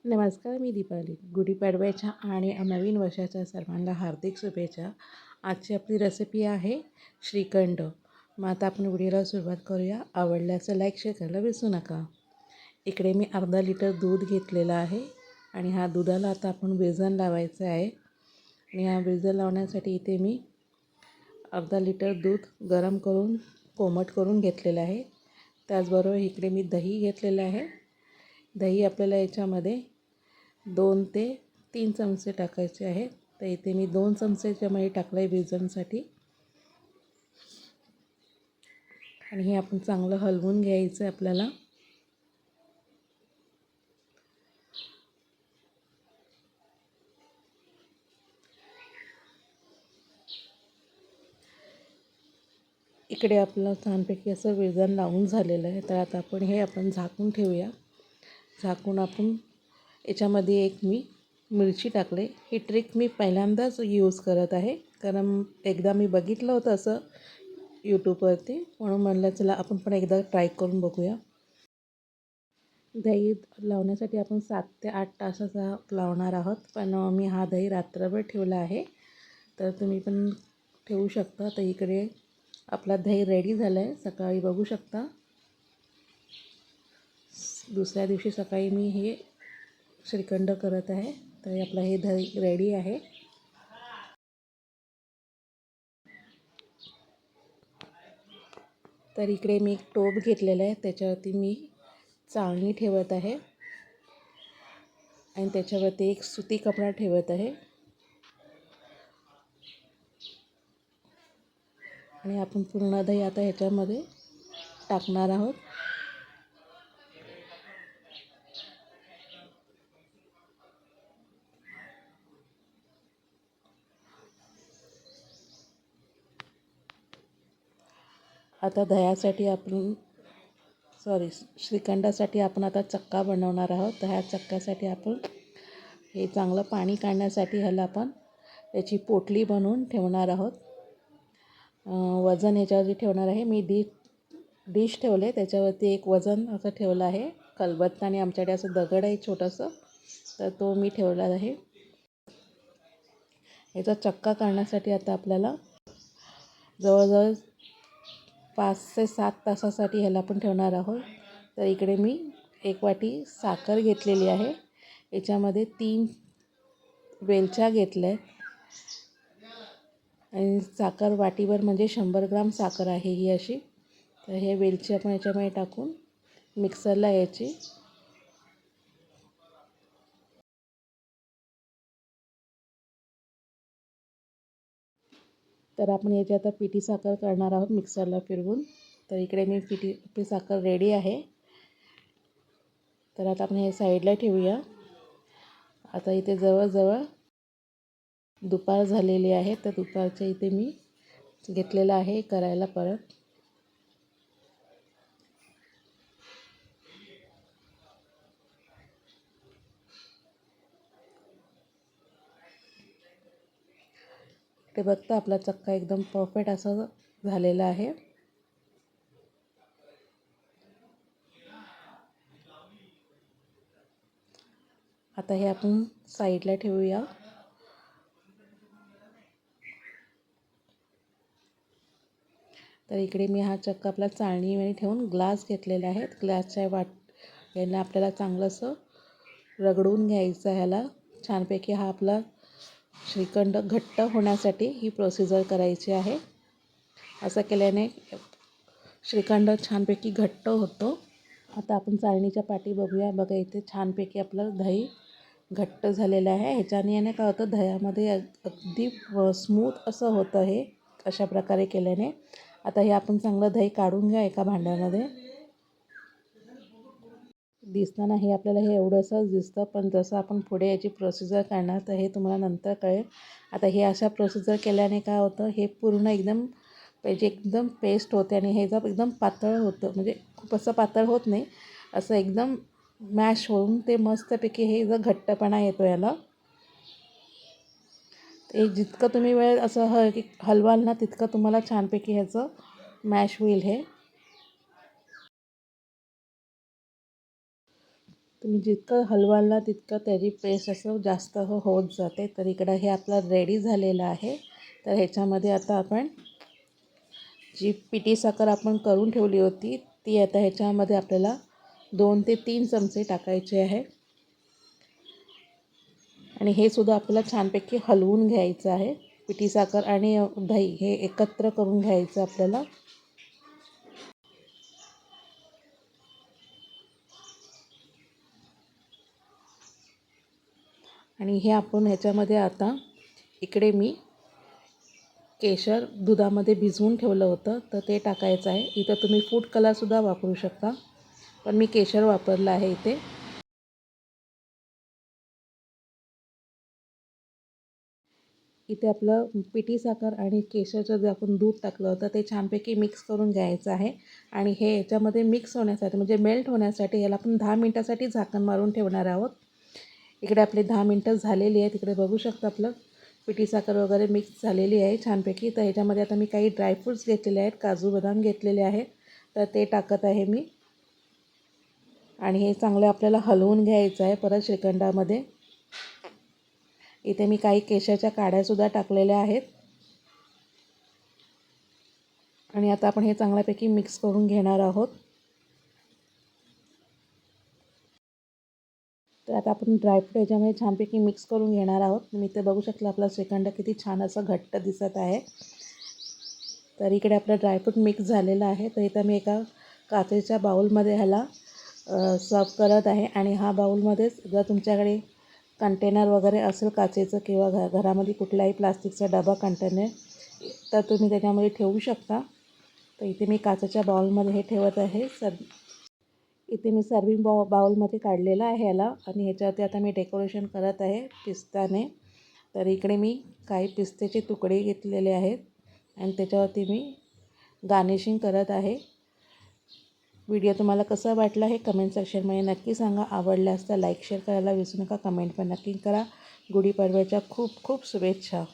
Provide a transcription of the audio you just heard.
नमस्कार, मी दीपाली. गुढीपाडव्याच्या आणि नवीन वर्षाच्या सर्वांना हार्दिक शुभेच्छा. आजची आपली रेसिपी आहे श्रीखंड. मग आता आपण व्हिडिओला सुरुवात करूया. आवडल्याचं लाईक शेअर करायला विसरू नका. इकडे मी अर्धा लिटर दूध घेतलेलं आहे आणि ह्या दुधाला आता आपण बेसन लावायचं आहे. आणि हा बेसन लावण्यासाठी इथे मी अर्धा लिटर दूध गरम करून कोमट करून घेतलेलं आहे. त्याचबरोबर इकडे मी दही घेतलेलं आहे. दही आपल्याला याच्यामध्ये 2 ते 3 चमचे टाकायचे आहे. तर इथे मी 2 चमचे त्यामध्ये टाकलं आहे बेसनसाठी. आणि हे आपण चांगलं हलवून घ्यायचं आहे आपल्याला. इकडे आपलं छानपैकी असं बेसन लावून झालेलं आहे. तर आता आपण झाकून ठेवूया. झाकून आपण याच्यामध्ये एक मी मिरची टाकले. ही ट्रिक मी पहिल्यांदाच यूज करत आहे, कारण एकदा मी बघितलं होतं असं यूट्यूबवरती, म्हणून म्हणलं चला आपण पण एकदा ट्राय करून बघूया. दही लावण्यासाठी आपण 7 ते 8 तासाचा लावणार आहोत, पण मी हा दही रात्रभर ठेवला आहे. तर तुम्ही पण ठेवू शकता. तर इकडे आपला दही रेडी झाला आहे. सकाळी बघू शकता. दुसऱ्या दिवशी सकाळी मी हे श्रीखंड करत आहे. तर आपलं हे दही रेडी आहे. तर इकडे मी एक टोप घेतलेला आहे. त्याच्यावरती मी चाळणी ठेवत आहे आणि त्याच्यावरती एक सुती कपडा ठेवत आहे. आणि आपण पूर्ण दही आता ह्याच्यामध्ये टाकणार आहोत. आता श्रीखंडासाठी आपण आता चक्का बनवणार आहोत. तर ह्या चक्क्यासाठी आपण हे चांगलं पाणी काढण्यासाठी ह्याला आपण याची पोटली बनवून ठेवणार आहोत. वजन ह्याच्यावरती ठेवणार आहे. मी डिश ठेवले, त्याच्यावरती एक वजन असं ठेवलं आहे. खलबत्ता आणि आमच्याकडे असं दगड आहे छोटंसं, तर तो मी ठेवला आहे. याचा चक्का काढण्यासाठी आता आपल्याला जवळजवळ 5 ते 7 तासासाठी ह्याला आपण ठेवणार आहोत. तर इकडे मी 1 वाटी साखर घेतलेली आहे. याच्यामध्ये 3 वेलच्या घेतल्या आहेत. आणि साखर वाटीभर म्हणजे 100 ग्राम साखर आहे ही अशी. तर हे वेलची आपण याच्यामध्ये टाकून मिक्सरला यायची. तर आपण याची आता पिठी साखर करणार आहोत मिक्सरला फिरवून. तर इकडे मी पिठी साखर रेडी आहे. तर आता आपण हे साईडला ठेवूया. आता इथे जवळजवळ दुपार झालेली आहे. तर दुपारच्या इथे मी घेतलेलं आहे करायला परत. ते बघता आपला चक्का एकदम परफेक्ट असं झालेला आहे. आता हे आपण साईडला ठेवूया. तर इकडे मी हा चक्का आपला चाळणीमध्ये ठेवून ग्लास घेतलेला आहे. ग्लासच्या याला आपल्याला चांगलंसं रगडून घ्यायचं आहे. ह्याला छानपैकी हा आपला श्रीखंड घट्ट होण्यासाठी ही प्रोसिजर करायची आहे. असं केल्याने श्रीखंड छानपैकी घट्ट होतो. आता आपण चाळणीच्या पाठी बघूया. बघा इथे छानपैकी आपलं दही घट्ट झालेलं आहे. ह्याच्याने याने काय होतं, दह्यामध्ये अगदी स्मूथ असं होतं हे अशा प्रकारे केल्याने. आता हे आपण चांगलं दही काढून घ्या एका भांड्यामध्ये. दिसताना हे आपल्याला हे एवढंसंच दिसतं, पण जसं आपण पुढे याची प्रोसिजर करणार तर हे तुम्हाला नंतर कळेल. आता हे अशा प्रोसिजर केल्याने काय होतं, हे पूर्ण एकदम पेस्ट होते आणि हे जर एकदम पातळ होतं, म्हणजे खूप असं पातळ होत नाही, असं एकदम मॅश होऊन ते मस्तपैकी हे जर घट्टपणा येतो याला. ते जितकं तुम्ही वेळ असं हलवाल ना, तितकं तुम्हाला छानपैकी ह्याचं मॅश होईल हे. तुम्ही जितकं हलवाल ना तितकं त्याची पेस्ट असं जास्त होत जाते. तर इकडं हे आपलं रेडी झालेलं आहे. तर ह्याच्यामध्ये आता आपण जी पिठी साखर आपण करून ठेवली होती ती आता ह्याच्यामध्ये आपल्याला 2 ते 3 चमचे टाकायचे आहे. आणि हे सुद्धा आपल्याला छानपैकी हलवून घ्यायचं आहे. पिठी साखर आणि दही हे एकत्र करून घ्यायचं आपल्याला. आणि हे आपण ह्याच्यामध्ये आता इकडे मी केशर दुधामध्ये भिजवून ठेवलं होतं तर ते टाकायचं आहे. इथं तुम्ही फूड कलरसुद्धा वापरू शकता, पण मी केशर वापरलं आहे इथे. इथे आपलं पिठी साखर आणि केशरचं जे आपण दूध टाकलं होतं ते छानपैकी मिक्स करून घ्यायचं आहे. आणि हे याच्यामध्ये मिक्स होण्यासाठी म्हणजे मेल्ट होण्यासाठी याला आपण 10 मिनटासाठी झाकण मारून ठेवणार आहोत. इकडे आपले 10 मिनटं झालेली आहेत. इकडे बघू शकता आपलं पिठी साखर वगैरे मिक्स झालेली आहे छानपैकी. तर ह्याच्यामध्ये आता मी काही ड्रायफ्रूट्स घेतलेले आहेत, काजू बदाम घेतलेले आहेत, तर ते टाकत आहे मी. आणि हे चांगलं आपल्याला हलवून घ्यायचं आहे परत श्रीखंडामध्ये. इथे मी काही केशरच्या काड्यासुद्धा टाकलेल्या आहेत. आणि आता आपण हे चांगल्यापैकी मिक्स करून घेणार आहोत. तर आता आपण ड्रायफ्रूट ह्याच्यामध्ये छानपैकी मिक्स करून घेणार आहोत. मी इथे बघू शकता आपला श्रीखंड किती छान असं घट्ट दिसत आहे. तर इकडे आपलं ड्रायफ्रूट मिक्स झालेलं आहे. तर इथं मी एका काचेच्या बाउलमध्ये ह्याला सर्व करत आहे. आणि हा बाउलमध्येच जर तुमच्याकडे कंटेनर वगैरे असेल काचेचं किंवा घरामध्ये कुठलाही प्लास्टिकचा डबा कंटेनर तर तुम्ही त्याच्यामध्ये ठेवू शकता. तर इथे मी काचेच्या बाउलमध्ये हे ठेवत आहे. इथे मी सर्विंग बाउलमध्ये काढलेला आहे ह्याला. आणि ह्याच्यावरती आता मी डेकोरेशन करत आहे पिस्ताने. तर इकडे मी काही पिस्त्याचे तुकडे घेतलेले आहेत आणि त्याच्यावरती मी गार्निशिंग करत आहे. व्हिडिओ तुम्हाला कसा वाटला हे कमेंट सेक्शनमध्ये नक्की सांगा. आवडल्यास तर लाईक शेअर करायला विसरू नका. कमेंट पण नक्की करा. गुढीपाडव्याच्या खूप खूप शुभेच्छा.